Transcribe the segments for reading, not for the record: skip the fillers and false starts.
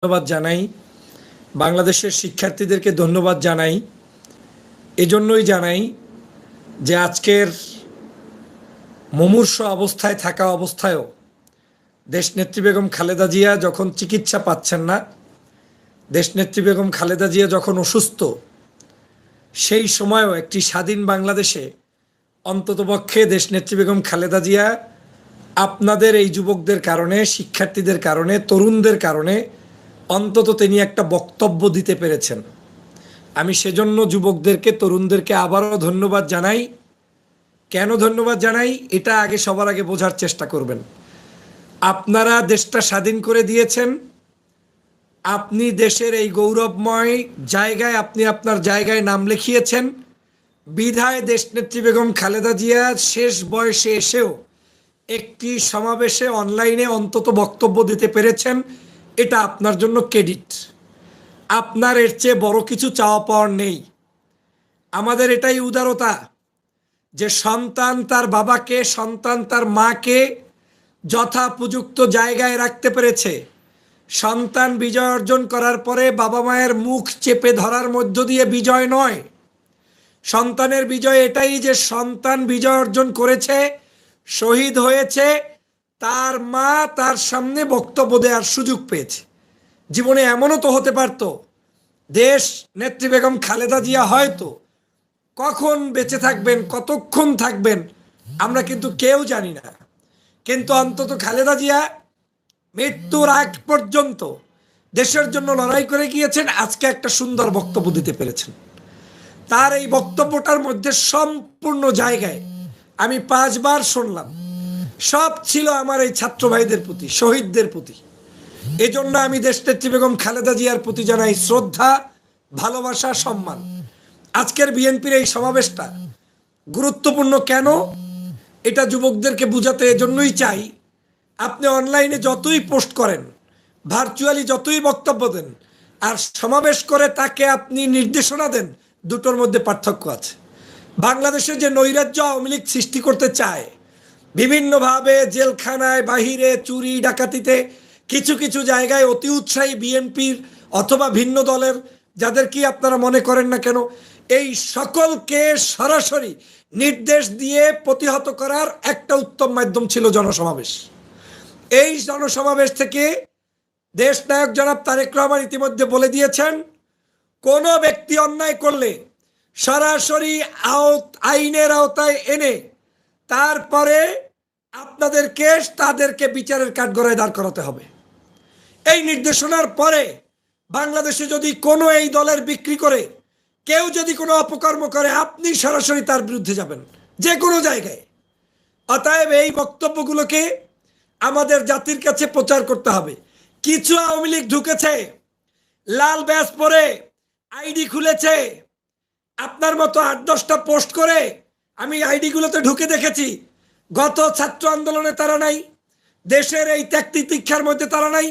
ধন্যবাদ জানাই, বাংলাদেশের শিক্ষার্থীদেরকে ধন্যবাদ জানাই। এজন্যই জানাই যে আজকের মুমূর্ষু অবস্থায় থাকা অবস্থায়ও দেশনেত্রী বেগম খালেদা জিয়া যখন চিকিৎসা পাচ্ছেন না, দেশনেত্রী বেগম খালেদা জিয়া যখন অসুস্থ, সেই সময়ও একটি স্বাধীন বাংলাদেশে অন্ততপক্ষে দেশনেত্রী বেগম খালেদা জিয়া আপনাদের এই যুবকদের কারণে, শিক্ষার্থীদের কারণে, তরুণদের কারণে অন্তত তিনি একটা বক্তব্য দিতে পেরেছেন। আমি সেজন্য যুবকদেরকে, তরুণদেরকে আবারও ধন্যবাদ জানাই। কেন ধন্যবাদ জানাই এটা আগে সবার আগে বোঝার চেষ্টা করবেন। আপনারা দেশটা স্বাধীন করে দিয়েছেন, আপনি দেশের এই গৌরবময় জায়গায় আপনি আপনার জায়গায় নাম লিখিয়েছেন, বিধায় দেশনেত্রী বেগম খালেদা জিয়া শেষ বয়সে এসেও একটি সমাবেশে অনলাইনে অন্তত বক্তব্য দিতে পেরেছেন। এটা আপনার জন্য ক্রেডিট। আপনার এর চেয়ে বড় কিছু চাওয়া পাওয়ার নেই। আমাদের এটাই উদারতা যে সন্তান তার বাবাকে, সন্তান তার মাকে যথাপযুক্ত জায়গায় রাখতে পেরেছে। সন্তান বিজয় অর্জন করার পরে বাবা মায়ের মুখ চেপে ধরার মধ্য দিয়ে বিজয় নয়। সন্তানের বিজয় এটাই যে সন্তান বিজয় অর্জন করেছে, শহীদ হয়েছে, তার মা তার সামনে বক্তব্য দেওয়ার সুযোগ পেয়েছে। জীবনে এমনও তো হতে পারত দেশ নেত্রী বেগম খালেদা জিয়া হয়তো কখন বেঁচে থাকবেন, কতক্ষণ থাকবেন আমরা কিন্তু কেউ জানি না, কিন্তু অন্তত খালেদা জিয়া মৃত্যুর আগ পর্যন্ত দেশের জন্য লড়াই করে গিয়েছেন। আজকে একটা সুন্দর বক্তব্য দিতে পেরেছেন। তার এই বক্তব্যটার মধ্যে সম্পূর্ণ জায়গায় আমি 5 বার শুনলাম, সব ছিল আমার এই ছাত্র ভাইদের প্রতি, শহীদদের প্রতি। এজন্য আমি দেশনেত্রী বেগম খালেদা জিয়ার প্রতি জানাই শ্রদ্ধা, ভালোবাসা, সম্মান। আজকের বিএনপির এই সমাবেশটা গুরুত্বপূর্ণ কেন এটা যুবকদেরকে বুঝাতে এজন্যই চাই। আপনি অনলাইনে যতই পোস্ট করেন, ভার্চুয়ালি যতই বক্তব্য দেন, আর সমাবেশ করে তাকে আপনি নির্দেশনা দেন, দুটোর মধ্যে পার্থক্য আছে। বাংলাদেশে যে নৈরাজ্য আওয়ামী লীগ সৃষ্টি করতে চায়, বিভিন্নভাবে জেলখানায়, বাহিরে, চুরি ডাকাতিতে, কিছু কিছু জায়গায় অতি উৎসাহী বিএনপির অথবা ভিন্ন দলের যাদের কি আপনারা মনে করেন না কেন, এই সকলকে সরাসরি নির্দেশ দিয়ে প্রতিহত করার একটা উত্তম মাধ্যম ছিল জনসমাবেশ। এই জনসমাবেশ থেকে দেশ নায়ক জনাব তারেক রহমান ইতিমধ্যে বলে দিয়েছেন, কোন ব্যক্তি অন্যায় করলে সরাসরি আইনের আওতায় এনে তারপরে আপনাদেরকে তাদেরকে বিচারের কাঠগড়ায় দাঁড় করাতে হবে। এই নির্দেশনার পরে বাংলাদেশে যদি কোনো এই দলের বিক্রি করে কেউ যদি কোনো অপকর্ম করে, আপনি সরাসরি তার বিরুদ্ধে যাবেন যে কোনো জায়গায়। অতএব এই বক্তব্যগুলোকে আমাদের জাতির কাছে প্রচার করতে হবে। কিছু আওয়ামী লীগ ঢুকেছে, লাল ব্যাজ পরে আইডি খুলেছে, আপনার মতো 8-10টা পোস্ট করে আমি আইডিগুলোতে ঢুকে দেখেছি। গত ছাত্র আন্দোলনে তারা নাই, দেশের এই ত্যাগ তিতিক্ষার মধ্যে তারা নাই,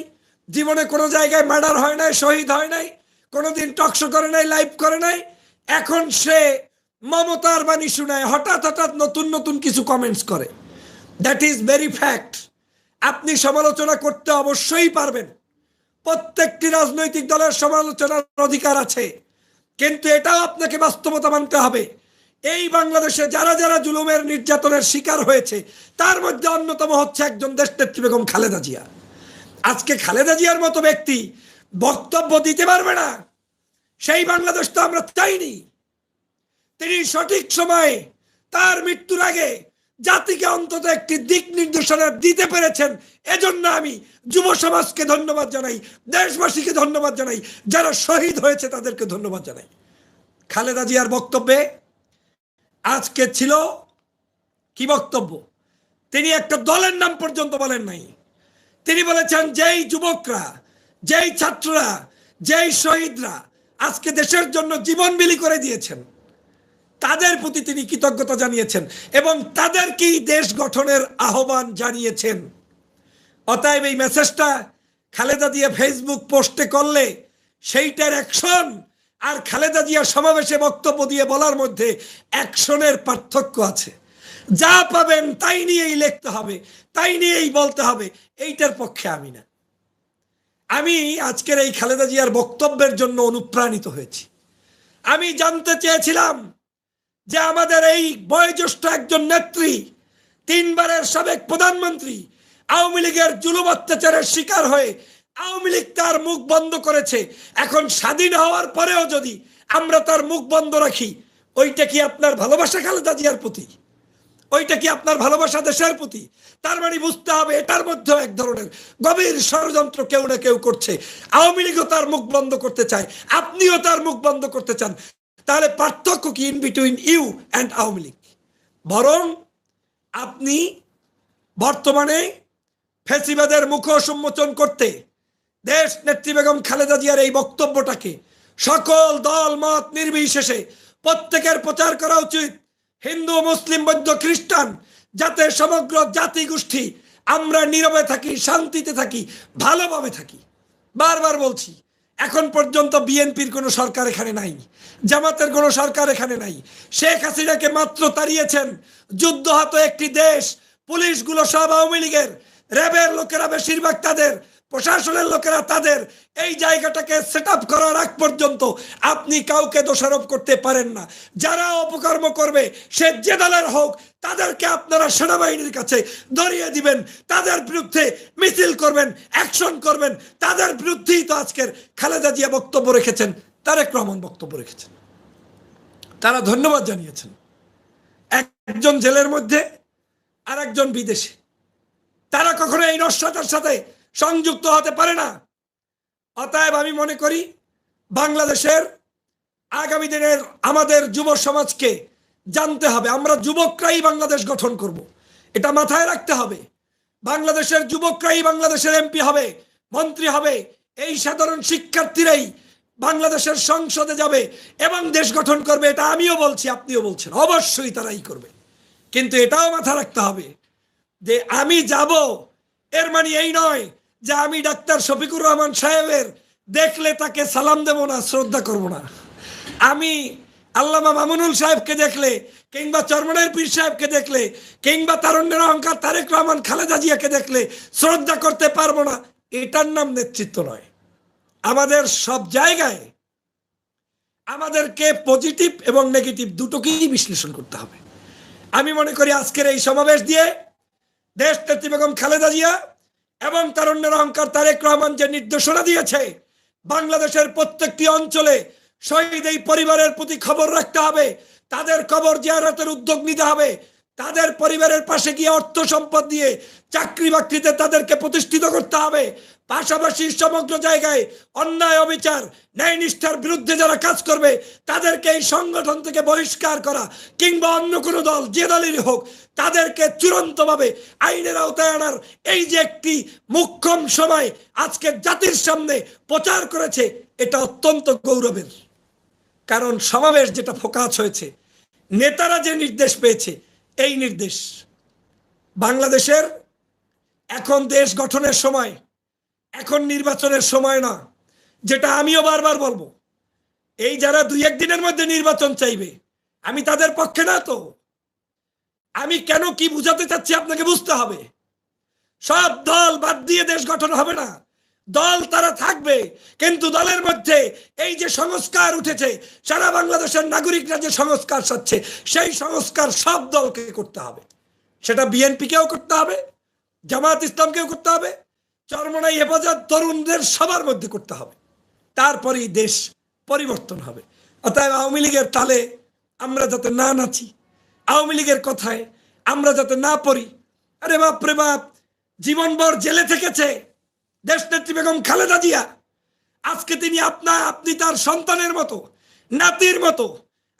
জীবনে কোনো জায়গায় মার্ডার হয় নাই, শহীদ হয় নাই, কোনোদিন টকশো করে নাই, লাইভ করে নাই। এখন সে মমতার বাণী শুনায়, হঠাৎ হঠাৎ নতুন নতুন কিছু কমেন্টস করে। That is very fact. আপনি সমালোচনা করতে অবশ্যই পারবেন, প্রত্যেকটি রাজনৈতিক দলের সমালোচনার অধিকার আছে, কিন্তু এটাও আপনাকে বাস্তবতা মানতে হবে। এই বাংলাদেশে যারা যারা জুলুমের, নির্যাতনের শিকার হয়েছে তার মধ্যে অন্যতম হচ্ছে একজন দেশনেত্রী বেগম খালেদা জিয়া। আজকে খালেদা জিয়ার মতো ব্যক্তি বক্তব্য দিতে পারবে না, সেই বাংলাদেশ তো আমরা চাইনি। তিনি সঠিক সময়ে তার মৃত্যুর আগে জাতিকে অন্তত একটি দিক নির্দেশনা দিতে পেরেছেন। এজন্য আমি যুব সমাজকে ধন্যবাদ জানাই, দেশবাসীকে ধন্যবাদ জানাই, যারা শহীদ হয়েছে তাদেরকে ধন্যবাদ জানাই। খালেদা জিয়ার বক্তব্যে আজকে ছিল কি বক্তব্য? তিনি একটা দলের নাম পর্যন্ত বলেন নাই। তিনি বলেছেন যেই যুবকরা, যেই ছাত্ররা, যেই শহীদরা আজকে দেশের জন্য জীবন বিলি করে দিয়েছেন তাদের প্রতি তিনি কৃতজ্ঞতা জানিয়েছেন এবং তাদেরকেই দেশ গঠনের আহ্বান জানিয়েছেন। অতএব এই মেসেজটা খালেদা জিয়া ফেসবুক পোস্টে করলে সেইটার অ্যাকশন আর খালেদা জিয়া সমাবেশে বক্তব্য দিয়ে বলার মধ্যে অ্যাকশনের পার্থক্য আছে। যা পাবেন তাই নিয়েই লিখতে হবে, তাই নিয়েই বলতে হবে, এইটার পক্ষে আমি না। আমি আজকের এই খালেদা জিয়ার বক্তব্যের জন্য অনুপ্রাণিত হয়েছি। আমি জানতে চেয়েছিলাম যে আমাদের এই বয়োজ্যেষ্ঠ একজন নেত্রী, 3বারের সাবেক প্রধানমন্ত্রী, আওয়ামী লীগের জুলুম অত্যাচারের শিকার হয়ে আওয়ামী লীগ তার মুখ বন্ধ করেছে, এখন স্বাধীন হওয়ার পরেও যদি আমরা তার মুখ বন্ধ রাখি, ওইটা কি আপনার ভালোবাসা খালেদা জিয়ার প্রতি? ওইটা কি আপনার ভালোবাসা দেশের প্রতি? তার মানে বুঝতে হবে এটার মধ্যে এক ধরনের গভীর ষড়যন্ত্র কেউ না কেউ করছে। আওয়ামী লীগও তার মুখ বন্ধ করতে চায়, আপনিও তার মুখ বন্ধ করতে চান। তাহলে পার্থক্য কি in between you and Awami League? বরং আপনি বর্তমানে ফ্যাসিবাদের মুখ সম্মোচন করতে দেশ নেত্রী বেগম খালেদা জিয়ার এই বক্তব্যটাকে সকল দল মত নির্বিশেষে প্রত্যেকের প্রচার করা উচিত। হিন্দু, মুসলিম, বৌদ্ধ, খ্রিস্টান, যাতে সমগ্র জাতি গোষ্ঠী আমরা নীরবে থাকি, শান্তিতে থাকি, ভালোভাবে থাকি। বারবার বলছি, এখন পর্যন্ত বিএনপির কোনো সরকার এখানে নাই, জামাতের কোনো সরকার এখানে নাই। শেখ হাসিনাকে মাত্র তাড়িয়েছেন। যুদ্ধহত একটি দেশ, পুলিশগুলো সব আওয়ামী লীগের, র্যাবের লোকেরা বেশিরভাগ তাদের, প্রশাসনের লোকেরা তাদের। এই জায়গাটাকে সেট আপ করার আগ পর্যন্ত আপনি কাউকে দোষারোপ করতে পারেন না। যারা অপকর্ম করবে, সে যে দলের হোক, তাদেরকে আপনারা সেনাবাহিনীর কাছে ধরিয়ে দিবেন, তাদের বিরুদ্ধে মিছিল করবেন, অ্যাকশন করবেন। তাদের বিরুদ্ধেই তো আজকের খালেদা জিয়া বক্তব্য রেখেছেন, তারেক রহমান বক্তব্য রেখেছেন, তারা ধন্যবাদ জানিয়েছেন। একজন জেলের মধ্যে আর একজন বিদেশে, তারা কখনো এই নস্যতার সাথে সংযুক্ত হতে পারে না। অতএব আমি মনে করি বাংলাদেশের আগামী দিনের আমাদের যুব সমাজকে জানতে হবে, আমরা যুবকরাই বাংলাদেশ গঠন করব, এটা মাথায় রাখতে হবে। বাংলাদেশের যুবকরাই বাংলাদেশের এমপি হবে, মন্ত্রী হবে। এই সাধারণ শিক্ষার্থীরাই বাংলাদেশের সংসদে যাবে এবং দেশ গঠন করবে। এটা আমিও বলছি, আপনিও বলছেন, অবশ্যই তারাই করবে। কিন্তু এটাও মাথা রাখতে হবে যে আমি যাব, এর মানে এই নয় যে আমি ডাক্তার শফিকুর রহমান সাহেবের দেখলে তাকে সালাম দেব না, শ্রদ্ধা করব না। আমি আল্লামা মামুনুল সাহেবকে দেখলে, কিংবা চরমনের পীর সাহেবকে দেখলে, কিংবা তারুণ্যের অহংকার তারেক রহমান খালেদা জিয়াকে দেখলে শ্রদ্ধা করতে পারবো না। এটার নাম নেতৃত্ব নয়। আমাদের সব জায়গায় আমাদেরকে পজিটিভ এবং নেগেটিভ দুটোকেই বিশ্লেষণ করতে হবে। আমি মনে করি আজকের এই সমাবেশ দিয়ে দেশ নেত্রী বেগম খালেদা জিয়া এবং তারুণ্যের অহংকার তারেক রহমান যে নির্দেশনা দিয়েছে, বাংলাদেশের প্রত্যেকটি অঞ্চলে শহীদ এই পরিবারের প্রতি খবর রাখতে হবে, তাদের কবর জিয়ারতের উদ্যোগ নিতে হবে, তাদের পরিবারের পাশে গিয়ে অর্থ সম্পদ দিয়ে চাকরি বাকরিতে তাদেরকে প্রতিষ্ঠিত করতে হবে। পাশাপাশি সমগ্র জায়গায় অন্যায়, অবিচার, ন্যায় নিষ্ঠার বিরুদ্ধে যারা কাজ করবে তাদেরকে এই সংগঠন থেকে বহিষ্কার করা, কিংবা অন্য কোনো দল, যে দলেরই হোক, তাদেরকে চূড়ান্তভাবে আইনের আওতায় আনার এই যে একটি মুখ্যম সময় আজকে জাতির সামনে প্রচার করেছে, এটা অত্যন্ত গৌরবের। কারণ সমাবেশ যেটা ফোকাস হয়েছে, নেতারা যে নির্দেশ পেয়েছে, এই নির্দেশ বাংলাদেশের এখন দেশ গঠনের সময়, এখন নির্বাচনের সময় না। যেটা আমিও বারবার বলবো, এই যারা 2-1 দিনের মধ্যে নির্বাচন চাইবে, আমি তাদের পক্ষে না। তো আমি কেন কি বুঝাতে চাচ্ছি আপনাকে বুঝতে হবে। সব দল বাদ দিয়ে দেশ গঠন হবে না। দল তারা থাকবে, কিন্তু দলের মধ্যে এই যে সংস্কার উঠেছে, সারা বাংলাদেশের নাগরিকরা যে সংস্কার চাচ্ছে, সেই সংস্কার সব দলকে করতে হবে। সেটা বিএনপিকেও করতে হবে, জামাত ইসলামকেও করতে হবে, চরমনাই, হেফাজত, তরুণদের সবার মধ্যে করতে হবে। তারপরেই দেশ পরিবর্তন হবে। অতএব আওয়ামী লীগের তালে আমরা যাতে না নাচি, আওয়ামী লীগের কথায় আমরা যাতে না পড়ি। আরে বাপ রে বাপ, জীবনভর জেলে থেকেছে দেশনেত্রী বেগম খালেদা জিয়া। আজকে তিনি আপনি তার সন্তানের মতো, নাতির মতো।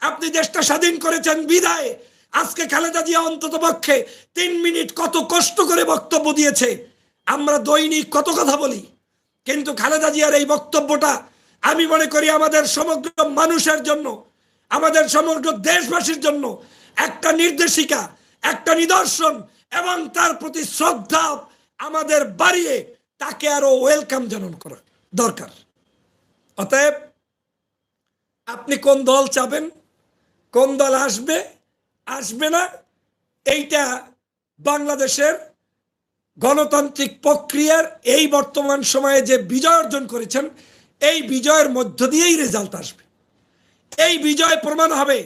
আপনি দেশটা স্বাধীন করেছেন বিদায় আজকে খালেদা জিয়া অন্তত পক্ষে 3 মিনিট কত কষ্ট করে বক্তব্য দিয়েছে। আমরা দৈনিক কত কথা বলি, কিন্তু খালেদা জিয়ার এই বক্তব্যটা আমি মনে করি আমাদের সমগ্র মানুষের জন্য, আমাদের সমগ্র দেশবাসীর জন্য একটা নির্দেশিকা, একটা নিদর্শন, এবং তার প্রতি শ্রদ্ধা আমাদের বাড়িয়ে তাকে আরো ওয়েলকাম জানানো করা দরকার। অতএব আপনি কোন দল চাবেন, কোন দল আসবে আসবে না, এইটা বাংলাদেশের গণতান্ত্রিক প্রক্রিয়ার এই বর্তমান সময়ে যে বিজয় অর্জন করেছেন, এই বিজয়ের মধ্য দিয়েই রেজাল্ট আসবে। এই বিজয় প্রমাণ হবে,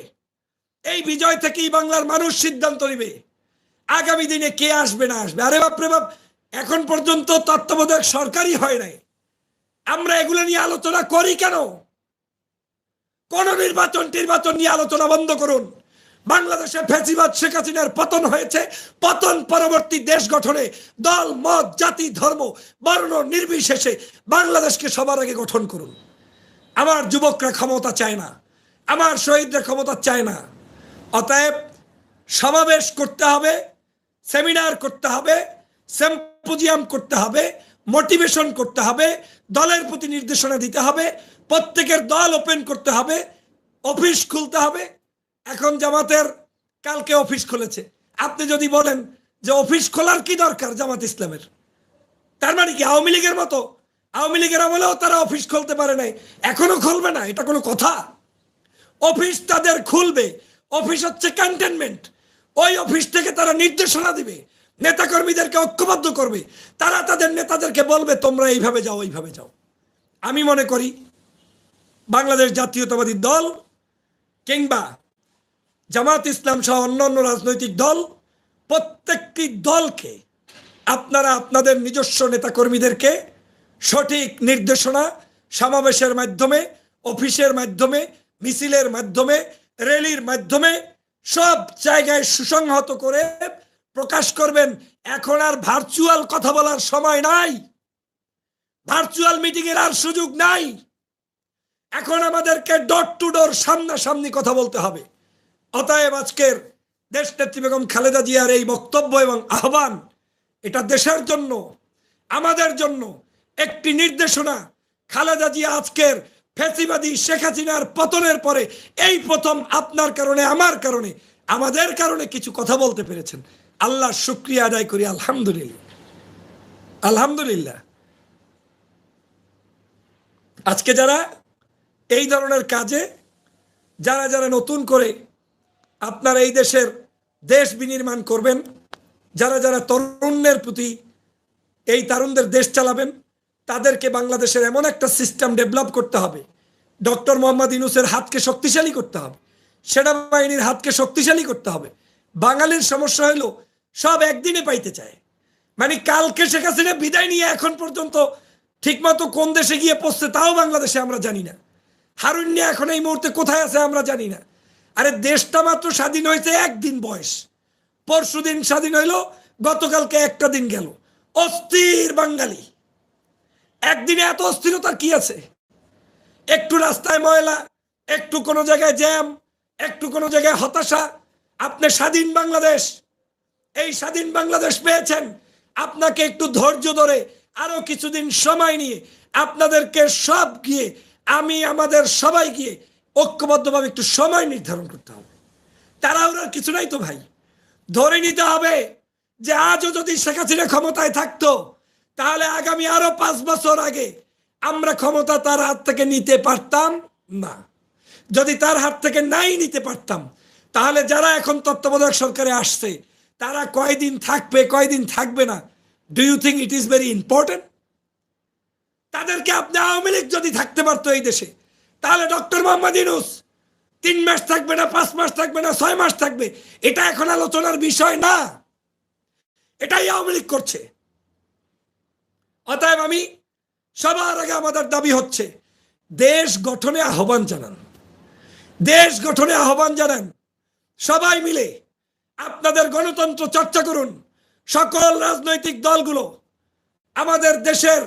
এই বিজয় থেকেই বাংলার মানুষ সিদ্ধান্ত নেবে আগামী দিনে কে আসবে না আসবে। আরে বাপরে বাপ, এখন পর্যন্ত তত্ত্বাবধায়ক সরকারই হয় নাই, আমরা এগুলো নিয়ে আলোচনা করি কেন? কোন নির্বাচন নিয়ে আলোচনা বন্ধ করুন। বাংলাদেশে ফ্যাসিবাদ শেখ হাসিনার পতন হয়েছে, পতন পরবর্তী দেশ গঠনে দল মত জাতি ধর্ম বর্ণ নির্বিশেষে বাংলাদেশকে সবার আগে গঠন করুন। আমার যুবকরা ক্ষমতা চায় না, আমার শহীদরা ক্ষমতা চায় না। অতএব সমাবেশ করতে হবে, সেমিনার করতে হবে, সিম্পোজিয়াম করতে হবে, মোটিভেশন করতে হবে, দলের প্রতি নির্দেশনা দিতে হবে, প্রত্যেকের দল ওপেন করতে হবে, অফিস খুলতে হবে। এখন জামাতের কালকে অফিস খুলেছে, আপনি যদি বলেন যে অফিস খোলার কি দরকার জামাত ইসলামের, তার মানে কি আওয়ামী লীগের মতো? আওয়ামী লীগের আমলেও তারা অফিস খুলতে পারে নাই, এখনো খুলবে না? এটা কোনো কথা? অফিস তাদের খুলবে। অফিস হচ্ছে ক্যান্টনমেন্ট, ওই অফিস থেকে তারা নির্দেশনা দিবে, নেতাকর্মীদেরকে ঐক্যবদ্ধ করবে, তারা তাদের নেতাদেরকে বলবে তোমরা এইভাবে যাও ওইভাবে যাও। আমি মনে করি বাংলাদেশ জাতীয়তাবাদী দল কিংবা জামাত ইসলাম সহ অন্যান্য রাজনৈতিক দল, প্রত্যেকটি দলকে আপনারা আপনাদের নিজস্ব নেতাকর্মীদেরকে সঠিক নির্দেশনা সমাবেশের মাধ্যমে, অফিসের মাধ্যমে, মিছিলের মাধ্যমে, র্যালির মাধ্যমে সব জায়গায় সুসংহত করে প্রকাশ করবেন। এখন আর ভার্চুয়াল কথা বলার সময় নাই, ভার্চুয়াল মিটিং এর আর সুযোগ নাই। এখন আমাদেরকে ডোর টু ডোর সামনাসামনি কথা বলতে হবে। অতএব আজকের দেশনেত্রী বেগম খালেদা জিয়ার এই বক্তব্য এবং আহ্বান, এটা দেশের জন্য, আমাদের জন্য একটি নির্দেশনা। খালেদা জিয়া আজকের ফ্যাসিবাদী শেখ হাসিনার পতনের পরে এই প্রথম আপনার কারণে, আমার কারণে, আমাদের কারণে কিছু কথা বলতে পেরেছেন। আল্লাহর শুকরিয়া আদায় করি, আলহামদুলিল্লাহ, আলহামদুলিল্লাহ। আজকে যারা এই ধরনের কাজে, যারা যারা নতুন করে আপনারা এই দেশের দেশ বিনির্মাণ করবেন, যারা যারা তরুণের প্রতি এই তরুণদের দেশ চালাবেন, তাদেরকে বাংলাদেশের এমন একটা সিস্টেম ডেভেলপ করতে হবে। ডক্টর মোহাম্মদ ইউনূসের হাতকে শক্তিশালী করতে হবে, সেনাবাহিনীর হাতকে শক্তিশালী করতে হবে। বাঙালির সমস্যা হলো সব একদিনে পাইতে চায়। মানে কালকে শেখ হাসিনা বিদায় নিয়ে এখন পর্যন্ত ঠিকমতো কোন দেশে গিয়ে পৌঁছছে তাও বাংলাদেশে আমরা জানি না। হারুন্যা এখন এই মুহূর্তে কোথায় আছে আমরা জানি না। আরে দেশটা মাত্র স্বাধীন হয়েছে একদিন বয়স, পরশুদিন স্বাধীন হইলো, গতকালকে একটা দিন গেল। অস্থির বাঙালি, একদিনে এত অস্থিরতার কি আছে? একটু রাস্তায় ময়লা, একটু কোনো জায়গায় জ্যাম, একটু কোনো জায়গায় হতাশা। আপনি স্বাধীন বাংলাদেশ, এই স্বাধীন বাংলাদেশ পেয়েছেন, আপনাকে একটু ধৈর্য ধরে আরো কিছুদিন সময় নিয়ে আপনাদেরকে সব গিয়ে, আমি আমাদের সবাই গিয়ে ঐক্যবদ্ধভাবে একটু সময় নির্ধারণ করতে হবে। তাড়াহুড়ার কিছু নাই তো ভাই। ধরে নিতে হবে যে আজও যদি শেখ হাসিনা ক্ষমতায় থাকতো, তাহলে আগামী আরো 5 বছর আগে আমরা ক্ষমতা তার হাত থেকে নিতে পারতাম না। যদি তার হাত থেকে নাই নিতে পারতাম, তাহলে যারা এখন তত্ত্বাবধায়ক সরকারে আসছে তারা কয়দিন থাকবে কয়দিন থাকবে না, do you think it is very important? তাদেরকে আপনি আওয়ামী লীগ যদি থাকতে পারতো এই দেশে, তাহলে ডক্টর মোহাম্মদ ইউনূস 3 মাস থাকবে না, 5 মাস থাকবে না, 6 মাস থাকবে, এটা এখন আলোচনার বিষয় না। এটাই আওয়ামী লীগ করছে। অতএব আমি সবার আগে আমাদের দাবি হচ্ছে দেশ গঠনে আহ্বান জানান, দেশ গঠনে আহ্বান জানান। সবাই মিলে আপনাদের গণতন্ত্র চর্চা করুন। সকল রাজনৈতিক দলগুলো আমাদের দেশের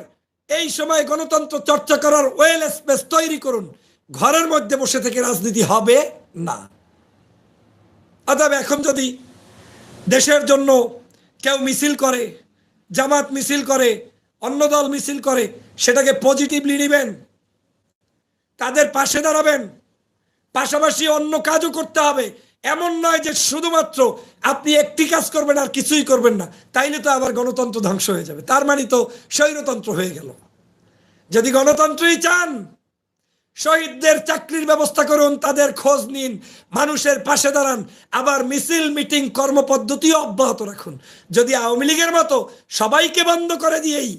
এই সময় গণতন্ত্র চর্চা করার ওয়েল স্পেস তৈরি করুন। ঘরের মধ্যে বসে থেকে রাজনীতি হবে না। অতএব এখন যদি দেশের জন্য কেউ মিছিল করে, জামাত মিছিল করে, অন্য দল মিছিল করে, সেটাকে পজিটিভলি নেবেন, তাদের পাশে দাঁড়াবেন। পাশাপাশি অন্য কাজও করতে হবে। এমন নয় যে শুধুমাত্র আপনি একটি কাজ করবেন আর কিছুই করবেন না, তাইলে তো আবার গণতন্ত্র ধ্বংস হয়ে যাবে, তার মানে তো স্বৈরতন্ত্র হয়ে গেল। যদি গণতন্ত্রই চান, শহীদদের চাকরির ব্যবস্থা করুন, তাদের খোঁজ নিন, মানুষের পাশে দাঁড়ান, আবার মিছিল মিটিং কর্মপদ্ধতিও অব্যাহত রাখুন। যদি আওয়ামী লীগের মতো সবাইকে বন্ধ করে দিয়েই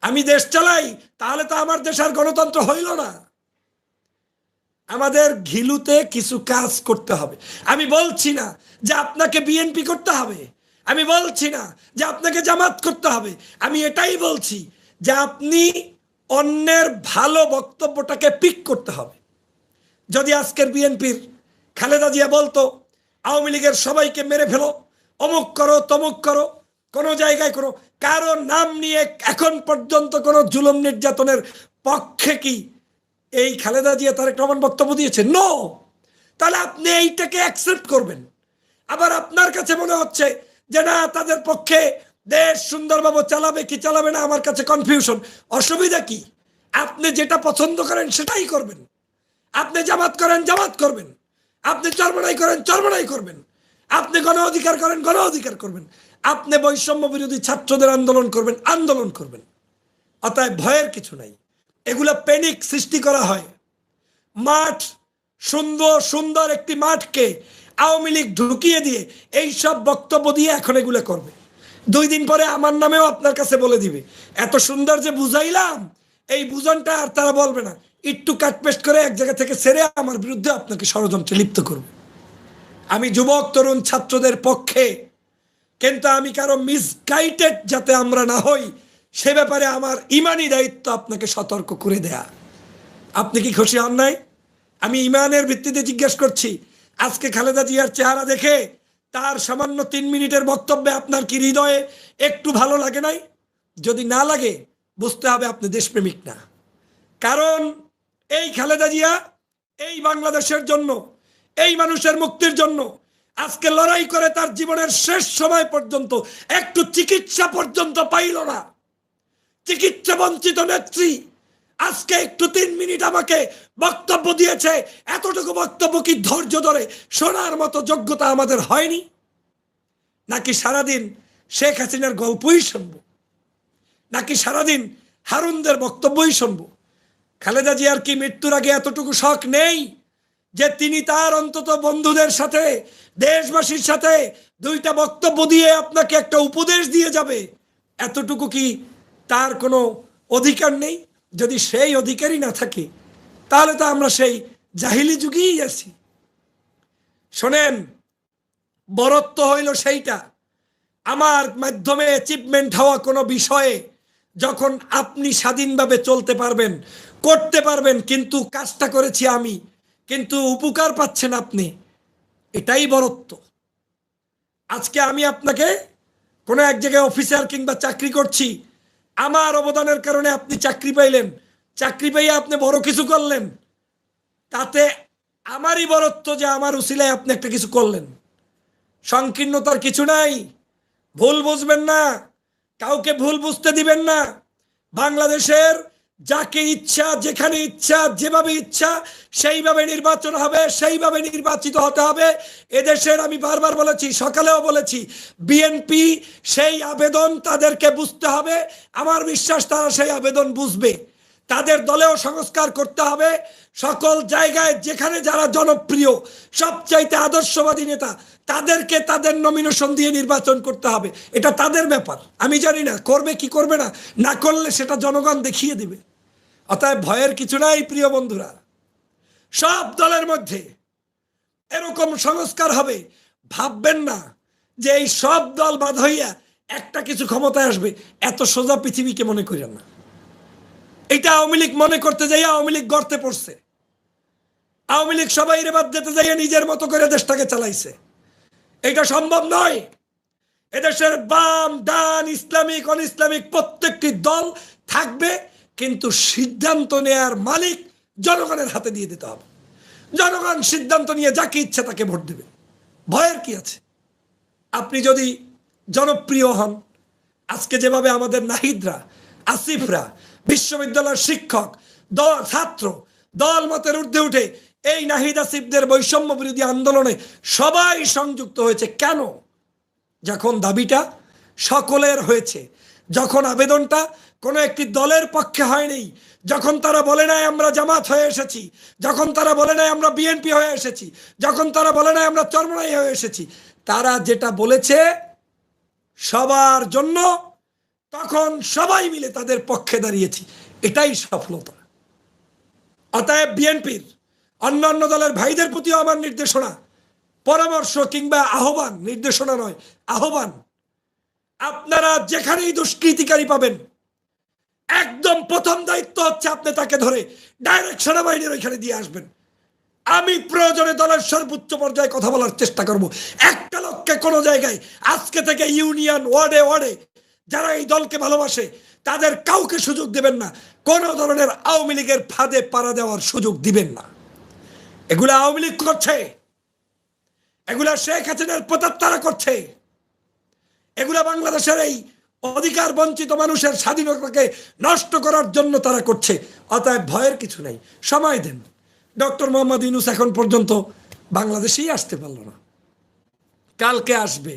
আমি দেশ চালাই, তাহলে তো আমার দেশ আর গণতন্ত্র হইল না। আমাদের ঘিলুতে কিছু কাজ করতে হবে। আমি বলছি না যে আপনাকে বিএনপি করতে হবে, আমি বলছি না যে আপনাকে জামাত করতে হবে, আমি এটাই বলছি যে আপনি অন্যের ভালো বক্তব্যটাকে পিক করতে হবে। যদি আজকের বিএনপির খালেদা জিয়া বলতো আওয়ামী লীগের সবাইকে মেরে ফেলো, অমুক করো তমুক করো, কোনো জায়গায় কোনো কারো নাম নিয়ে এখন পর্যন্ত কোনো জুলুম নির্যাতনের পক্ষে কি এই খালেদা জিয়া তারেক রহমান বক্তব্য দিয়েছে? নো। তাহলে আপনি এইটাকে অ্যাকসেপ্ট করবেন। আবার আপনার কাছে মনে হচ্ছে যে না, তাদের পক্ষে দেশ সুন্দরভাবে চালাবে কি চালাবে না আমার কাছে কনফিউশন। অসুবিধা কি? আপনি যেটা পছন্দ করেন সেটাই করবেন। আপনি জামাত করেন জামাত করবেন, আপনি চরমনাই করেন চরমনাই করবেন, আপনি গণ অধিকার করেন গণ অধিকার করবেন, আপনি বৈষম্য বিরোধী ছাত্রদের আন্দোলন করবেন আন্দোলন করবেন। অতএব ভয়ের কিছু নাই। এগুলা প্যানিক সৃষ্টি করা হয়। মাঠ, সুন্দর সুন্দর একটি মাঠকে আওয়ামী লীগ ঢুকিয়ে দিয়ে এই সব বক্তব্য দিয়ে এখন এগুলো করবে। 2 দিন পরে আমার নামেও আপনার কাছে বলে দিবে, এত সুন্দর যে বুঝাইলাম, এই বুঝনটা আর তারা বলবে না, একটু কাটপেস্ট করে এক জায়গা থেকে ছেড়ে আমার বিরুদ্ধে আপনাকে ষড়যন্ত্রে লিপ্ত করবে। আমি যুবক তরুণ ছাত্রদের পক্ষে, কিন্তু আমি কারো মিসগাইডেড যাতে আমরা না হই সে ব্যাপারে আমার ইমানি দায়িত্ব আপনাকে সতর্ক করে দেয়া। আপনি কি খুশি হন নাই? আমি ইমানের ভিত্তিতে জিজ্ঞেস করছি। আজকে খালেদা জিয়ার চেহারা দেখে, তার সামান্য 3 মিনিটের বক্তব্যে আপনার কি হৃদয়ে একটু ভালো লাগে নাই? যদি না লাগে, বুঝতে হবে আপনি দেশপ্রেমিক না। কারণ এই খালেদা জিয়া এই বাংলাদেশের জন্য, এই মানুষের মুক্তির জন্য আজকে লড়াই করে তার জীবনের শেষ সময় পর্যন্ত একটু চিকিৎসা পর্যন্ত পাইল না। চিকিৎসা বঞ্চিত নেত্রী আজকে একটু 3 মিনিট আমাকে বক্তব্য দিয়েছে। এতটুকু বক্তব্য কি ধৈর্য ধরে শোনার মতো যোগ্যতা আমাদের হয়নি? নাকি সারাদিন শেখ হাসিনার গল্পই শুনবো? নাকি সারাদিন হারুনদের বক্তব্যই শুনবো? খালেদা জিয়ার কি মৃত্যুর আগে এতটুকু শখ নেই যে তিনি তার অন্তত বন্ধুদের সাথে, দেশবাসীর সাথে 2টা বক্তব্য দিয়ে আপনাকে একটা উপদেশ দিয়ে যাবে? এতটুকু কি তার কোনো অধিকার নেই? যদি সেই অধিকারই না থাকে, তাহলে তো আমরা সেই জাহিলি যুগেই আছি। শোনেন, বরত্ব হইল সেইটা, আমার মাধ্যমে অ্যাচিভমেন্ট হওয়া কোনো বিষয়ে যখন আপনি স্বাধীনভাবে চলতে পারবেন, করতে পারবেন, কিন্তু কাজটা করেছি আমি, কিন্তু উপকার পাচ্ছেন আপনি, এটাই বরত্ব। আজকে আমি আপনাকে কোনো এক জায়গায় অফিসার কিংবা চাকরি করছি, আমার অবদানের কারণে আপনি চাকরি পাইলেন, চাকরি পেয়ে আপনি বড় কিছু করলেন, তাতে আমারই বরত্ব যে আমার উসিলায় আপনি একটা কিছু করলেন। সংকীর্ণতার কিছু নাই। ভুল বুঝবেন না, কাউকে ভুল বুঝতে দিবেন না। বাংলাদেশের যাকে ইচ্ছা, যেখানে ইচ্ছা, যেভাবে ইচ্ছা সেইভাবে নির্বাচন হবে, সেইভাবে নির্বাচিত হতে হবে। এদেশের আমি বারবার বলেছি, সকালেও বলেছি, বিএনপি সেই আবেদন তাদেরকে বুঝতে হবে। আমার বিশ্বাস তারা সেই আবেদন বুঝবে। তাদের দলেও সংস্কার করতে হবে। সকল জায়গায় যেখানে যারা জনপ্রিয়, সবচাইতে আদর্শবাদী নেতা, তাদেরকে তাদের নমিনেশন দিয়ে নির্বাচন করতে হবে। এটা তাদের ব্যাপার, আমি জানি না করবে কি করবে না, না করলে সেটা জনগণ দেখিয়ে দিবে। অতএব ভয়ের কিছু নাই প্রিয় বন্ধুরা। সব দলের মধ্যে এরকম সংস্কার হবে। ভাববেন না যে এই সব দল বাদ হইয়া একটা কিছু ক্ষমতায় আসবে, এত সোজা পৃথিবীকে মনে করেন না। এটা আওয়ামী লীগ মনে করতে যাই আওয়ামী লীগ গর্তে পড়ছে। আওয়ামী লীগ সবাই বাদ দিতে যাইয়া নিজের মতো করে দেশটাকে চালাইছে। এটা সম্ভব নয়। এদেশের বাম ডান ইসলামিক অন ইসলামিক প্রত্যেকটি দল থাকবে, কিন্তু সিদ্ধান্ত নেয়ার মালিক জনগণের হাতে দিয়ে দিতে হবে। জনগণ সিদ্ধান্ত নিয়ে যাকে ইচ্ছা তাকে ভোট দেবে। ভয়ের কি আছে? আপনি যদি জনপ্রিয় হন, আজকে যেভাবে আমাদের নাহিদরা, আসিফরা, বিশ্ববিদ্যালয়ের শিক্ষক, ছাত্র দল মতের ঊর্ধ্বে উঠে এই নাহিদ আসিফদের বৈষম্য বিরোধী আন্দোলনে সবাই সংযুক্ত হয়েছে। কেন? যখন দাবিটা সকলের হয়েছে, যখন আবেদনটা কোনো একটি দলের পক্ষে হয়নি। যখন তারা বলে নাই আমরা জামাত হয়ে এসেছি, যখন তারা বলে নাই আমরা বিএনপি হয়ে এসেছি, যখন তারা বলে নাই আমরা চরমনাই হয়ে এসেছি, তারা যেটা বলেছে সবার জন্য, তখন সবাই মিলে তাদের পক্ষে দাঁড়িয়েছি, এটাই সফলতা। অতএব বিএনপির অন্যান্য দলের ভাইদের প্রতিও আমার নির্দেশনা, পরামর্শ কিংবা আহ্বান, নির্দেশনা নয় আহ্বান, আপনারা যেখানেই দুষ্কৃতিকারী পাবেন, একদম প্রথম দায়িত্ব হচ্ছে আপনি তাকে ধরে ডাইরেক্ট সেনাবাহিনীর ওইখানে দিয়ে আসবেন। আমি প্রয়োজনে দলের সর্বোচ্চ পর্যায়ে কথা বলার চেষ্টা করব। একটা লোককে কোনো জায়গায় আজকে থেকে ইউনিয়ন ওয়ার্ডে ওয়ার্ডে যারা এই দলকে ভালোবাসে তাদের কাউকে সুযোগ দিবেন না, কোন ধরনের আওয়ামী লীগের ফাঁদে পাড়া দেওয়ার সুযোগ দিবেন না। এগুলা আওয়ামী লীগ করছে, এগুলা শেখ হাসিনার প্রতাত্তারা করছে, এগুলা বাংলাদেশের এই অধিকার বঞ্চিত মানুষের স্বাধীনতাকে নষ্ট করার জন্য তারা করছে। অতএব ভয়ের কিছু নেই, সময় দেন। ডক্টর মোহাম্মদ ইউনূস এখন পর্যন্ত বাংলাদেশেই আসতে পারলো না, কালকে আসবে,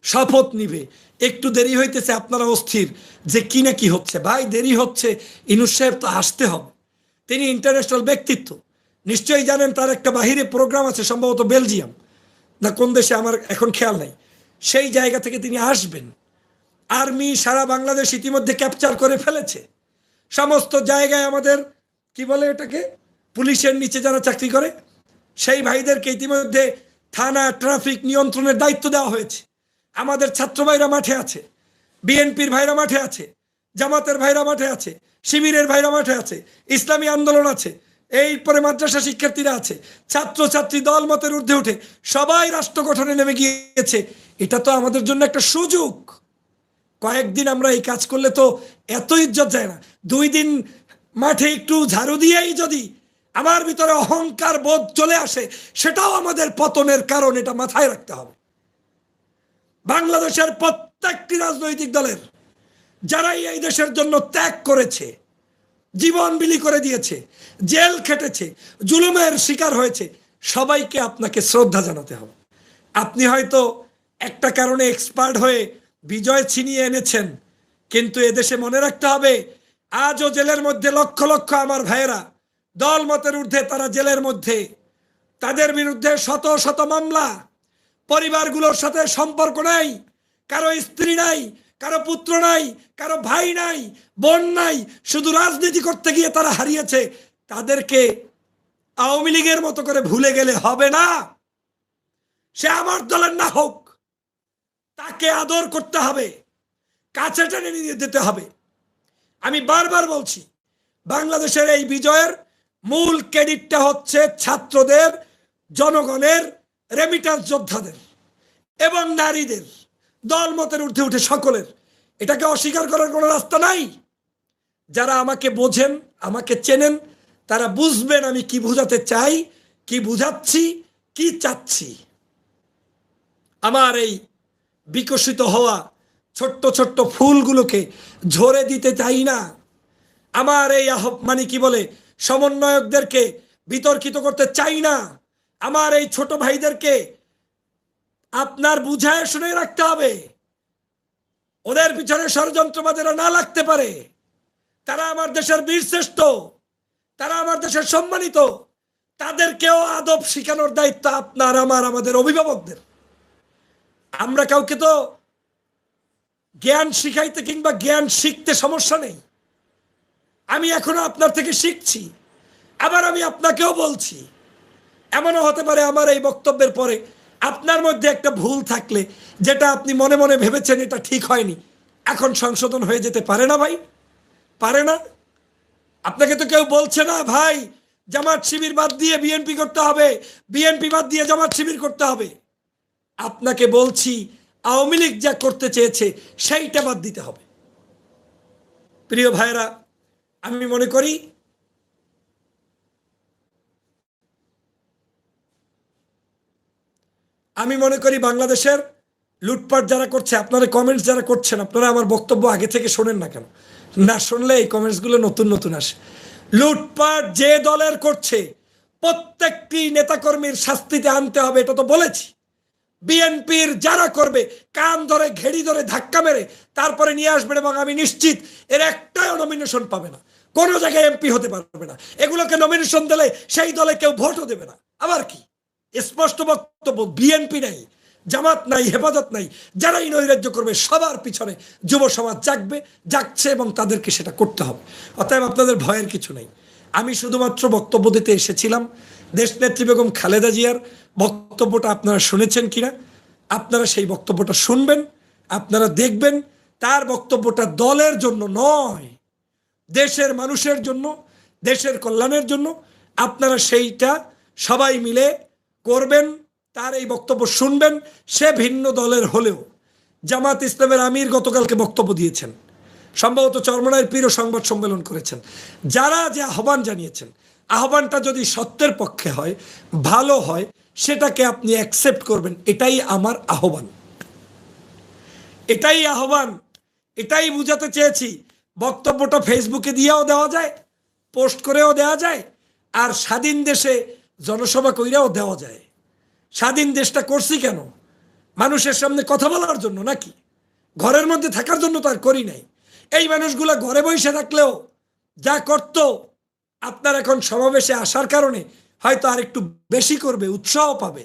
শপথ নিবে, একটু দেরি হইতেছে, আপনারা অস্থির যে কি না কি হচ্ছে। ভাই দেরি হচ্ছে, ইউনূস সাহেব তো আসতে হবে, তিনি ইন্টারন্যাশনাল ব্যক্তিত্ব, নিশ্চয়ই জানেন তার একটা বাহিরে প্রোগ্রাম আছে, সম্ভবত বেলজিয়াম না কোন দেশে, আমার এখন খেয়াল নাই। সেই জায়গা থেকে তিনি আসবেন। আর্মি সারা বাংলাদেশ ইতিমধ্যে ক্যাপচার করে ফেলেছে, সমস্ত জায়গায় আমাদের কি বলে এটাকে, পুলিশের নিচে যারা চাকরি করে সেই ভাইদেরকে ইতিমধ্যে থানা ট্রাফিক নিয়ন্ত্রণের দায়িত্ব দেওয়া হয়েছে। আমাদের ছাত্র ভাইরা মাঠে আছে, বিএনপির ভাইরা মাঠে আছে, জামাতের ভাইরা মাঠে আছে, শিবিরের ভাইরা মাঠে আছে, ইসলামী আন্দোলন আছে, এরপরে মাদ্রাসা শিক্ষার্থীরা আছে, ছাত্রছাত্রী দল মতের ঊর্ধ্বে উঠে সবাই রাষ্ট্র গঠনে নেমে গিয়েছে। এটা তো আমাদের জন্য একটা সুযোগ। কয়েকদিন আমরা এই কাজ করলে তো এত ইজ্জত যায় না, 2 দিন মাঠে একটু ঝাড়ু দিয়েই যদি আমার ভিতরে অহংকার বোধ চলে আসে, সেটাও আমাদের পতনের কারণ, এটা মাথায় রাখতে হবে। বাংলাদেশের প্রত্যেকটি রাজনৈতিক দলের যারাই এই দেশের জন্য ত্যাগ করেছে, জীবন বিলি করে দিয়েছে, জেল খেটেছে, জুলুমের শিকার হয়েছে, সবাইকে আপনাকে শ্রদ্ধা জানাতে হবে। আপনি হয়তো একটা কারণে এক্সপার্ট হয়ে বিজয় ছিনিয়ে এনেছেন, কিন্তু এদেশে মনে রাখতে হবে আজও জেলের মধ্যে লক্ষ লক্ষ আমার ভাইয়েরা, দল মতের ঊর্ধ্বে তারা জেলের মধ্যে, তাদের বিরুদ্ধে শত শত মামলা, পরিবারগুলোর সাথে সম্পর্ক নাই, কারো স্ত্রী নাই, কারো পুত্র নাই, কারো ভাই নাই, বোন নাই, শুধু রাজনীতি করতে গিয়ে তারা হারিয়েছে। তাদেরকে আওয়ামী লীগের মতো করে ভুলে গেলে হবে না। সে আমার দলের না হোক, তাকে আদর করতে হবে, কাছে টেনে নিয়ে যেতে হবে। আমি বারবার বলছি, বাংলাদেশের এই বিজয়ের মূল ক্রেডিটটা হচ্ছে ছাত্রদের, জনগণের, রেমিটান্স যোদ্ধাদের এবং নারীদের, দল মতের ঊর্ধ্বে উঠে সকলের। এটাকে অস্বীকার করার কোনো রাস্তা নাই। যারা আমাকে বোঝেন, আমাকে চেনেন, তারা বুঝবেন আমি কি বুঝাতে চাই, কি বুঝাচ্ছি, কি চাচ্ছি। আমার এই বিকশিত হওয়া ছোট্ট ছোট্ট ফুলগুলোকে ঝরে দিতে চাই না। আমার এই মানে কি বলে সমন্বয়কদেরকে বিতর্কিত করতে চাই না। আমার এই ছোট ভাইদেরকে আপনার বুঝায় শুনে রাখতে হবে। ওদের পিছনে ষড়যন্ত্রবাদীরা না লাগতে পারে। তারা আমার দেশের বীরশ্রেষ্ঠ, তারা আমার দেশের সম্মানিত, তাদেরকেও আদব শিখানোর দায়িত্ব আপনার, আমার, আমাদের অভিভাবকদের। আমরা কাউকে তো জ্ঞান শিখাইতে কিংবা জ্ঞান শিখতে সমস্যা নেই। আমি এখনো আপনার থেকে শিখছি, আবার আমি আপনাকেও বলছি। এমনও হতে পারে আমার এই বক্তব্যের পরে আপনার মধ্যে একটা ভুল থাকলে, যেটা আপনি মনে মনে ভেবেছেন এটা ঠিক হয়নি, এখন সংশোধন হয়ে যেতে পারে না ভাই? পারে না? আপনাকে তো কেউ বলছে না ভাই জামাত শিবির বাদ দিয়ে বিএনপি করতে হবে, বিএনপি বাদ দিয়ে জামাত শিবির করতে হবে। আপনাকে বলছি আওয়ামী লীগ যা করতে চেয়েছে সেইটা বাদ দিতে হবে। প্রিয় ভাইরা, আমি মনে করি বাংলাদেশের লুটপাট যারা করছে, আপনারা কমেন্টস যারা করছেন, আপনারা আমার বক্তব্য আগে থেকে শোনেন না কেন? না শুনলে এই কমেন্টসগুলো নতুন নতুন আসে। লুটপাট যে দলের করছে প্রত্যেকটি নেতাকর্মীর শাস্তিতে আনতে হবে, এটা তো বলেছি। বিএনপির যারা করবে কান ধরে ঘেড়ি ধরে ধাক্কা মেরে তারপরে নিয়ে আসবেন, এবং আমি নিশ্চিত এর একটাও নমিনেশন পাবে না, কোনো জায়গায় এমপি হতে পারবে না। এগুলোকে নমিনেশন দিলে সেই দলে কেউ ভোটও দেবে না। আবার কি স্পষ্ট বক্তব্য, বিএনপি নাই, জামাত নাই, হেফাজত নাই, যারাই নৈরাজ্য করবে সবার পিছনে যুব সমাজ জাগছে এবং তাদেরকে সেটা করতে হবে। অতএব আপনাদের ভয়ের কিছু নেই। আমি শুধুমাত্র বক্তব্য দিতে এসেছিলাম। দেশনেত্রী বেগম খালেদা জিয়ার বক্তব্যটা আপনারা শুনেছেন কিনা, আপনারা সেই বক্তব্যটা শুনবেন, আপনারা দেখবেন তার বক্তব্যটা দলের জন্য নয়, দেশের মানুষের জন্য, দেশের কল্যাণের জন্য। আপনারা সেইটা সবাই মিলে করবেন, তার এই বক্তব্য শুনবেন। সে ভিন্ন দলের হলেও জামাত ইসলামের আমির গতকালকে বক্তব্য দিয়েছেন, সম্ভবত চরমনাইয়ের পীর সংবাদ সম্মেলন করেছেন। যারা যে আহ্বান জানিয়েছেন, আহ্বানটা যদি সত্যের পক্ষে হয়, ভালো হয়, সেটাকে আপনি অ্যাকসেপ্ট করবেন। এটাই আমার আহ্বান, এটাই আহ্বান, এটাই বুঝাতে চেয়েছি। বক্তব্যটা ফেসবুকে দিয়েও দেওয়া যায়, পোস্ট করেও দেওয়া যায়, আর স্বাধীন দেশে জনসভা কইরাও দেওয়া যায়। স্বাধীন দেশটা করছি কেন? মানুষের সামনে কথা বলার জন্য নাকি? ঘরের মধ্যে থাকার জন্য তো আর করি নাই। এই মানুষগুলা ঘরে বসে থাকলেও যা করত, আপনার এখন সমাবেশে আসার কারণে হয়তো আর একটু বেশি করবে, উৎসাহ পাবে।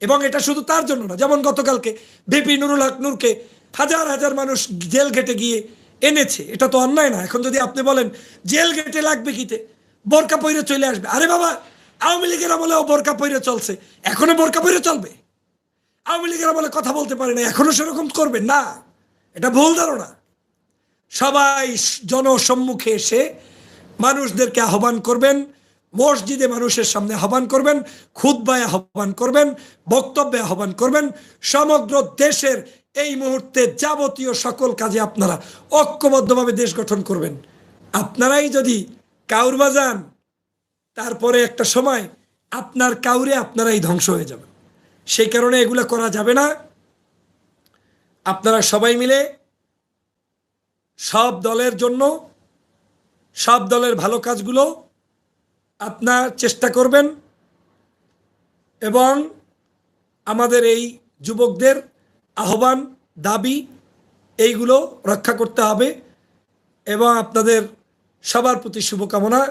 এবং এটা শুধু তার জন্য না, যেমন গতকালকে ভিপি নুরুল হক নূরকে হাজার হাজার মানুষ জেল গেটে গিয়ে এনেছে, এটা তো অন্যায় না। এখন যদি আপনি বলেন জেল গেটে লাগবে কিতে, বোরকা পইরে চলে আসবে, আরে বাবা, আওয়ামী লীগের আমলেও বোরকা পইরে চলছে, এখনো বোরকা পইরে চলবে? আওয়ামী লীগের আমলে কথা বলতে পারে না, এখনো সেরকম করবে না? এটা ভুল ধারণা। সবাই জনসম্মুখে এসে মানুষদেরকে আহ্বান করবেন, মসজিদে মানুষের সামনে আহ্বান করবেন, খুতবায় আহ্বান করবেন, বক্তব্যে আহ্বান করবেন। সমগ্র দেশের এই মুহূর্তে যাবতীয় সকল কাজে আপনারা ঐক্যবদ্ধভাবে দেশ গঠন করবেন। আপনারাই যদি কাউরবা যান, তারপরে একটা সময় আপনার কাউরে আপনারাই ধ্বংস হয়ে যাবেন। সেই কারণে এগুলো করা যাবে না। আপনারা সবাই মিলে সব দলের জন্য, সব দলের ভালো কাজগুলো আপনার চেষ্টা করবেন, এবং আমাদের এই যুবকদের আহ্বান, দাবি, এইগুলো রক্ষা করতে হবে। এবং আপনাদের সবার প্রতি শুভকামনা।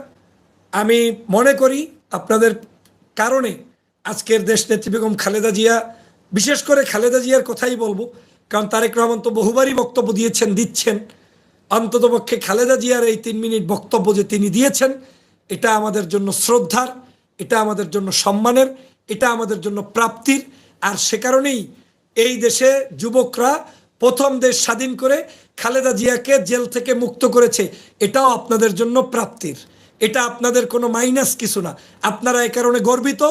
আমি মনে করি আপনাদের কারণে আজকের দেশনেত্রী বেগম খালেদা জিয়া, বিশেষ করে খালেদা জিয়ার কথাই বলবো, কারণ তারেক রহমান তো বহুবারই বক্তব্য দিচ্ছেন। অন্ততপক্ষে খালেদা জিয়ার এই 3 মিনিট বক্তব্য যে তিনি দিয়েছেন, এটা আমাদের জন্য শ্রদ্ধার, এটা আমাদের জন্য সম্মানের, এটা আমাদের জন্য প্রাপ্তির। আর সে কারণেই এই দেশে যুবকরা প্রথম দেশ স্বাধীন করে খালেদা জিয়াকে জেল থেকে মুক্ত করেছে, এটাও আপনাদের জন্য প্রাপ্তির। এটা আপনাদের কোনো মাইনাস কিছু না। আপনারা এ কারণে গর্বিত,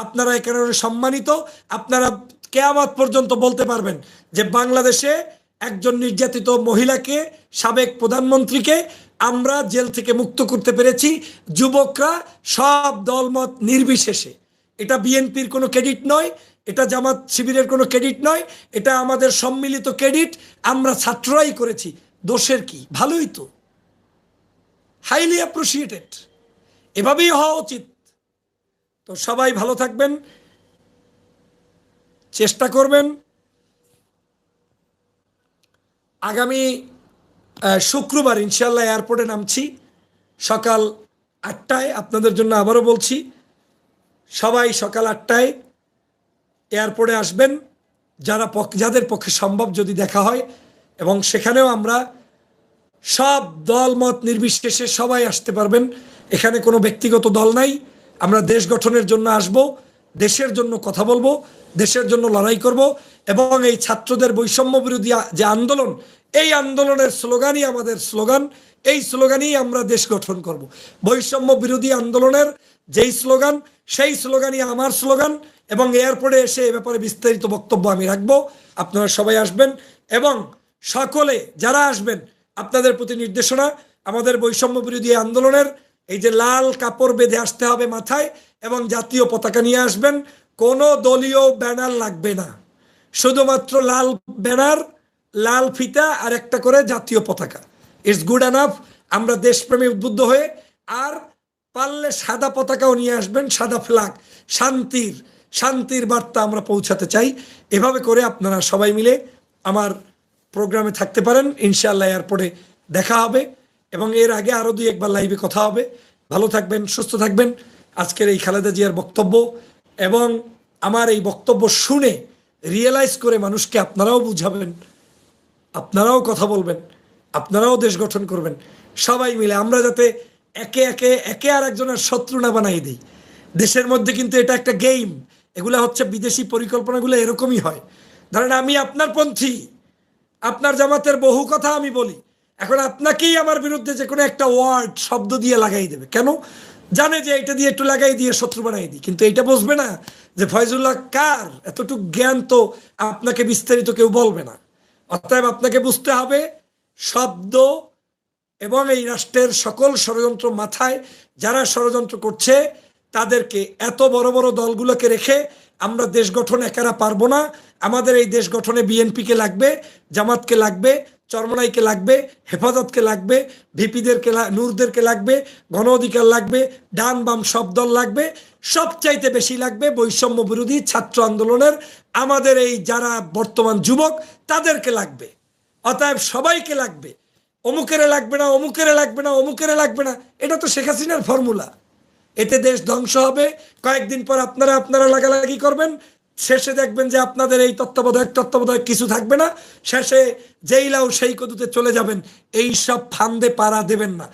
আপনারা এ কারণে সম্মানিত। আপনারা কিয়ামত পর্যন্ত বলতে পারবেন যে বাংলাদেশে একজন নির্যাতিত মহিলাকে, সাবেক প্রধানমন্ত্রীকে আমরা জেল থেকে মুক্ত করতে পেরেছি, যুবকরা, সব দলমত নির্বিশেষে। এটা বিএনপির কোনো ক্রেডিট নয়, এটা জামাত শিবিরের কোনো ক্রেডিট নয়, এটা আমাদের সম্মিলিত ক্রেডিট। আমরা ছাত্ররাই করেছি, দোষের কি? ভালোই তো, হাইলি অ্যাপ্রিসিয়েটেড। এভাবেই হওয়া উচিত। তো সবাই ভালো থাকবেন, চেষ্টা করবেন। আগামী শুক্রবার ইনশাল্লাহ এয়ারপোর্টে নামছি সকাল 8টায়। আপনাদের জন্য আবারও বলছি, সবাই সকাল 8টায় এয়ারপোর্টে আসবেন, যাদের পক্ষে সম্ভব যদি দেখা হয়। এবং সেখানেও আমরা সব দল মত নির্বিশেষে সবাই আসতে পারবেন। এখানে কোনো ব্যক্তিগত দল নাই। আমরা দেশ গঠনের জন্য আসব, দেশের জন্য কথা বলবো, দেশের জন্য লড়াই করব। এবং এই ছাত্রদের বৈষম্য বিরোধী যে আন্দোলন, এই আন্দোলনের স্লোগানই আমাদের স্লোগান। এই স্লোগানেই আমরা দেশ গঠন করব। বৈষম্য বিরোধী আন্দোলনের যেই স্লোগান, সেই স্লোগানই আমার স্লোগান। এবং এয়ারপোর্টে এসে এ ব্যাপারে বিস্তারিত বক্তব্য আমি রাখবো। আপনারা সবাই আসবেন, এবং সকলে যারা আসবেন, আপনাদের প্রতি নির্দেশনা, আমাদের বৈষম্য বিরোধী আন্দোলনের এই যে লাল কাপড় বেঁধে আসতে হবে মাথায়, এবং জাতীয় পতাকা নিয়ে আসবেন। কোনো দলীয় ব্যানার লাগবে না, শুধুমাত্র লাল ব্যানার, লাল ফিতা আর একটা করে জাতীয় পতাকা, ইটস গুড এনাফ। আমরা দেশপ্রেমে উদ্বুদ্ধ হয়ে, আর পারলে সাদা পতাকাও নিয়ে আসবেন, সাদা ফ্ল্যাগ, শান্তির, শান্তির বার্তা আমরা পৌঁছাতে চাই। এভাবে করে আপনারা সবাই মিলে আমার প্রোগ্রামে থাকতে পারেন। ইনশাআল্লাহ এয়ারপোর্টে দেখা হবে এবং এর আগে আরও 2-1 বার লাইভে কথা হবে। ভালো থাকবেন, সুস্থ থাকবেন। আজকের এই খালেদা জিয়ার বক্তব্য এবং আমার এই বক্তব্য শুনে রিয়েলাইজ করে মানুষকে আপনারাও বুঝাবেন, আপনারাও কথা বলবেন, আপনারাও দেশ গঠন করবেন। সবাই মিলে আমরা যাতে একে আর একজনের শত্রু না বানাই দিই। দেশের মধ্যে কিন্তু এটা একটা গেম। এগুলা হচ্ছে বিদেশি পরিকল্পনাগুলো এরকমই হয়। ধরেন আমি আপনার পন্থী, আপনার জামাতের বহু কথা আমি বলি, এখন আপনাকেই আমার বিরুদ্ধে যে কোনো একটা ওয়ার্ড শব্দ দিয়ে লাগাই দেবে। কেন? জানে যে এটা দিয়ে একটু লাগাই দিয়ে শত্রু বানাই দিই, কিন্তু এটা বুঝবে না যে ফয়জুল্লাহ কার। এতটুকু জ্ঞান তো আপনাকে বিস্তারিত কেউ বলবে না। অতএব আপনাকে বুঝতে হবে শব্দ এবং এই রাষ্ট্রের সকল ষড়যন্ত্র মাথায় যারা ষড়যন্ত্র করছে তাদেরকে, এত বড় বড় দলগুলোকে রেখে আমরা দেশ গঠন একারা পারবো না। আমাদের এই দেশ গঠনে বিএনপিকে লাগবে, জামাতকে লাগবে, চরমনাইকে লাগবে, হেফাজতকে লাগবে, ভিপিদেরকে, নূরদেরকে লাগবে, গণ অধিকার লাগবে, ডান বাম সব দল লাগবে। সবচাইতে বেশি লাগবে বৈষম্য বিরোধী ছাত্র আন্দোলনের আমাদের এই যারা বর্তমান যুবক তাদেরকে লাগবে। অতএব সবাইকে লাগবে। অমুকেরে লাগবে না, অমুকেরে লাগবে না, অমুকেরে লাগবে না, এটা তো শেখ হাসিনার ফর্মুলা। এতে দেশ ধ্বংস হবে। কয়েকদিন পর আপনারা লাগালাগি করবেন, শেষে দেখবেন যে আপনাদের এই তত্ত্বাবধায়ক কিছু থাকবে না। শেষে যেই লাউ সেই কদুতে চলে যাবেন। এই সব ফান্দে পাড়া দেবেন না।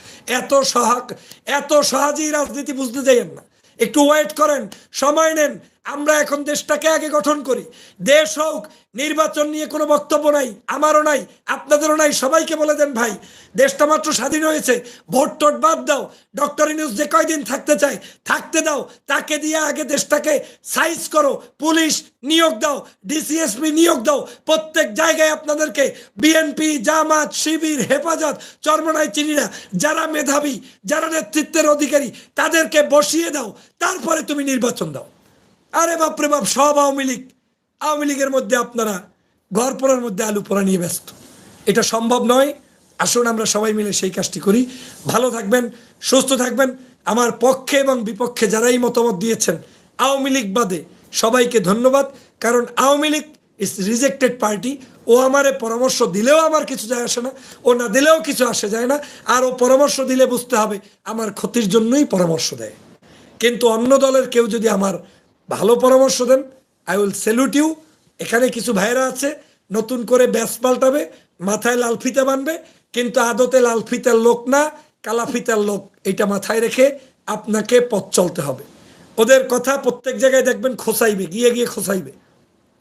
এত সহজেই রাজনীতি বুঝতে যাইয়েন না। একটু ওয়েট করেন, সময় নেন। আমরা এখন দেশটাকে আগে গঠন করি। দেশ হোক, নির্বাচন নিয়ে কোনো বক্তব্য নাই, আমারও নাই, আপনাদেরও নাই। সবাইকে বলে দেন ভাই, দেশটা মাত্র স্বাধীন হয়েছে, ভোট টোট বাদ দাও। ডক্টর ইউনূস যে কয়দিন থাকতে চায় থাকতে দাও, তাকে দিয়ে আগে দেশটাকে সাইজ করো। পুলিশ নিয়োগ দাও, ডিসিএসপি নিয়োগ দাও। প্রত্যেক জায়গায় আপনাদেরকে বিএনপি, জামাত, শিবির, হেফাজত, চরমনাই, চিনিরা, যারা মেধাবী, যারা নেতৃত্বের অধিকারী, তাদেরকে বসিয়ে দাও। তারপরে তুমি নির্বাচন দাও। আরে বাপরে বাপ, সব আওয়ামী লীগের মধ্যে আপনারা ঘর পোড়ার মধ্যে আলু পোড়া নিয়ে ব্যস্ত। এটা সম্ভব নয়। আসুন আমরা সবাই মিলে সেই কাজটি করি। ভালো থাকবেন, সুস্থ থাকবেন। আমার পক্ষে এবং বিপক্ষে যারাই মতামত দিয়েছেন আওয়ামী লীগ বাদে সবাইকে ধন্যবাদ। কারণ Awami League is rejected party. ও আমারে পরামর্শ দিলেও আমার কিছু যায় আসে না, ও না দিলেও কিছু আসে যায় না। আর ও পরামর্শ দিলে বুঝতে হবে আমার ক্ষতির জন্যই পরামর্শ দেয়। কিন্তু অন্য দলের কেউ যদি আমার ভালো পরামর্শ দেন, আই উইল স্যালুট ইউ। এখানে কিছু ভাইরা আছে নতুন করে ব্যাস পাল্টাবে, মাথায় লাল ফিতা বানবে, কিন্তু আদতে লাল ফিতার লোক না, কালা ফিতার লোক। এটা মাথায় রেখে আপনাকে পথ চলতে হবে। ওদের কথা প্রত্যেক জায়গায় দেখবেন খোসাইবে, গিয়ে খোসাইবে,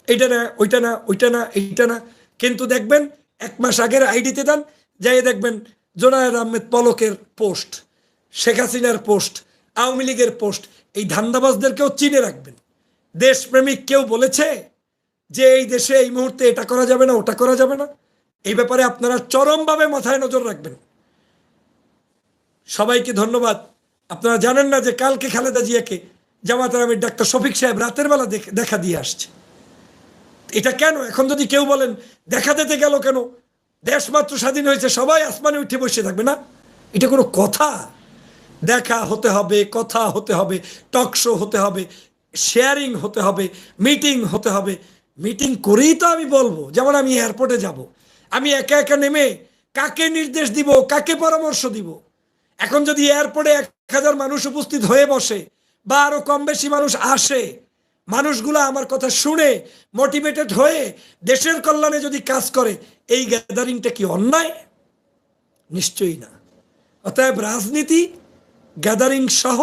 এইটা না ওইটা না, ওইটা না এইটা না। কিন্তু দেখবেন 1 মাস আগের আইডিতে দেন, যাই দেখবেন জোনায়ের আহমেদ পলকের পোস্ট, শেখ হাসিনার পোস্ট, আওয়ামী লীগের পোস্ট। এই ধান্দাবাজদেরকেও চিনে রাখবেন। দেশপ্রেমিক কেউ বলেছে যে এই দেশে এই মুহূর্তে এটা করা যাবে না, ওটা করা যাবে না? এই ব্যাপারে আপনারা চরমভাবে মাথায় নজর রাখবেন। সবাইকে ধন্যবাদ। আপনারা জানেন না যে কালকে খালেদা জিয়াকে জামাতের আমির ডাক্তার শফিক সাহেব রাতের বেলা দেখা দিয়ে আসছে। এটা কেন? এখন যদি কেউ বলেন দেখা দিতে গেল কেন, দেশ মাত্র স্বাধীন হয়েছে, সবাই আসমানে উঠে বসে থাকবে না, এটা কোনো কথা? দেখা হতে হবে, কথা হতে হবে, টক শো হতে হবে, শেয়ারিং হতে হবে, মিটিং হতে হবে। মিটিং করেই তো আমি বলবো। যেমন আমি এয়ারপোর্টে যাব, আমি একা একা নেমে কাকে নির্দেশ দিব, কাকে পরামর্শ দিব? এখন যদি এয়ারপোর্টে 1000 মানুষ উপস্থিত হয়ে বসে বা আরো কম বেশি মানুষ আসে, মানুষগুলো আমার কথা শুনে মোটিভেটেড হয়ে দেশের কল্যাণে যদি কাজ করে, এই গ্যাদারিংটা কি অন্যায়? নিশ্চয়ই না। অতএব রাজনীতি গ্যাদারিং সহ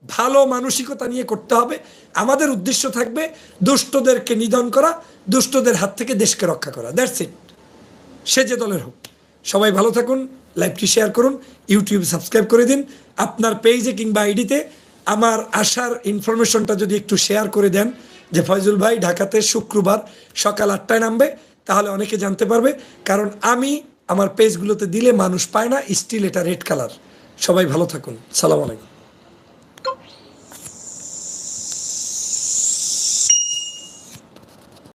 ভালো মানসিকতা নিয়ে করতে হবে। আমাদের উদ্দেশ্য থাকবে দুষ্টদেরকে নিধন করা, দুষ্টদের হাত থেকে দেশকে রক্ষা করা। That's it. সে যে দলের হোক। সবাই ভালো থাকুন, লাইভটি শেয়ার করুন, ইউটিউব সাবস্ক্রাইব করে দিন। আপনার পেজে কিংবা আইডিতে আমার আসার ইনফরমেশনটা যদি একটু শেয়ার করে দেন যে ফয়জুল ভাই ঢাকাতে শুক্রবার সকাল 8টায় নামবে, তাহলে অনেকে জানতে পারবে। কারণ আমি আমার পেজগুলোতে দিলে মানুষ পায় না, স্টিল এটা রেড কালার। সবাই ভালো থাকুন। সালাম আলাইকুম।